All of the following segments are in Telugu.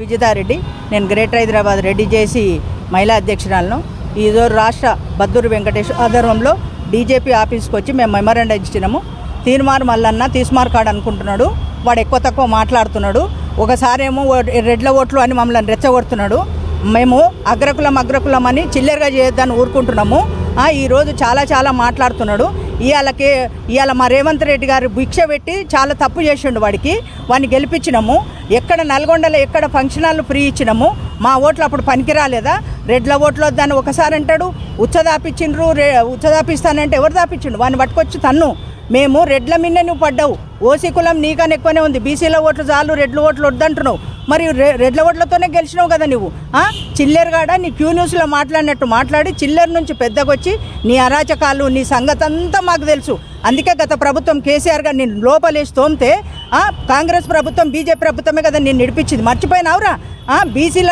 విజయదారెడ్డి, నేను గ్రేటర్ హైదరాబాద్ రెడ్డి చేసి మహిళా అధ్యక్షురాలను. ఈరోజు రాష్ట్ర బద్దూరు వెంకటేష్ ఆధ్వర్యంలో డీజేపీ ఆఫీస్కి వచ్చి మేము మెమరాండం ఇచ్చినాము. తీన్మార్ మల్లన్న తీస్మార్ కాడు అనుకుంటున్నాడు, వాడు ఎక్కువ తక్కువ మాట్లాడుతున్నాడు. ఒకసారి ఏమో రెడ్ల ఓట్లు అని మమ్మల్ని రెచ్చగొడుతున్నాడు. మేము అగ్రకులం అని చిల్లరగా చేయొద్దని ఊరుకుంటున్నాము. ఈరోజు చాలా మాట్లాడుతున్నాడు. ఇవాళ మా రేవంత్ రెడ్డి గారు భిక్ష పెట్టి చాలా తప్పు చేసిండు. వాడిని గెలిపించినాము. ఎక్కడ నల్గొండలో ఎక్కడ ఫంక్షన్ హాల్ ఫ్రీ ఇచ్చినాము. మా ఓట్లు అప్పుడు పనికిరాలేదా? రెడ్ల ఓట్లు వద్దని ఒకసారి అంటాడు. ఉచ్చదాపిస్తానంటే ఎవరు దాపించిండు? వాడిని పట్టుకొచ్చి తన్ను. మేము రెడ్ల మిన్నే నువ్వు పడ్డావు. ఓసీ కులం నీకన్నా ఎక్కువనే ఉంది. బీసీల ఓట్లు చాలు, రెడ్ల ఓట్లు వద్దంటున్నావు. మరి రెడ్ల ఓట్లతోనే గెలిచినావు కదా నువ్వు. చిల్లెరుగాడ నీ క్యూ న్యూస్లో మాట్లాడినట్టు మాట్లాడి చిల్లెరు నుంచి పెద్దగొచ్చి నీ అరాచకాలు, నీ సంగతి అంతా మాకు తెలుసు. అందుకే గత ప్రభుత్వం కేసీఆర్ గారు నేను లోపలేసి తోమితే కాంగ్రెస్ ప్రభుత్వం బీజేపీ ప్రభుత్వమే కదా నేను నడిపించింది. మర్చిపోయినావురా? బీసీల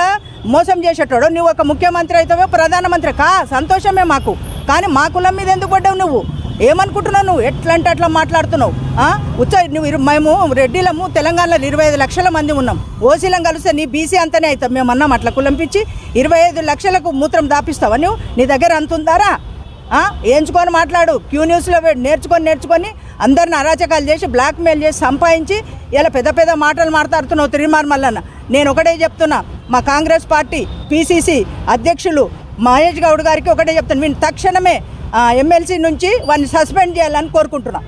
మోసం చేసేటాడు నువ్వు. ఒక ముఖ్యమంత్రి అవుతావో ప్రధానమంత్రి సంతోషమే మాకు. కానీ మా కులం మీద ఎందుకు పడ్డావు నువ్వు? ఏమనుకుంటున్నావు నువ్వు? ఎట్లా అంటే అట్లా మాట్లాడుతున్నావు. మేము రెడ్డిలము తెలంగాణలో 25 లక్షల మంది ఉన్నాం. ఓసీలం కలిస్తే నీ బీసీ అంతనే అవుతాం. మేము అన్నాం అట్లా కులంపించి 25 లక్షలకు మూత్రం దాపిస్తావా నువ్వు? నీ దగ్గర అంతుందారా? ఎంచుకొని మాట్లాడు. క్యూ న్యూస్లో నేర్చుకొని అందరిని అరాచకాలు చేసి బ్లాక్మెయిల్ చేసి సంపాదించి ఇలా పెద్ద మాటలు మాట్లాడుతున్నావు తీన్మార్ మల్లన్న. నేను ఒకటే చెప్తున్నా, మా కాంగ్రెస్ పార్టీ పిసిసి అధ్యక్షులు మహేష్ గౌడ్ గారికి ఒకటే చెప్తాను, వీళ్ళు తక్షణమే ఎమ్మెల్సీ నుంచి వాడిని సస్పెండ్ చేయాలని కోరుకుంటున్నాం.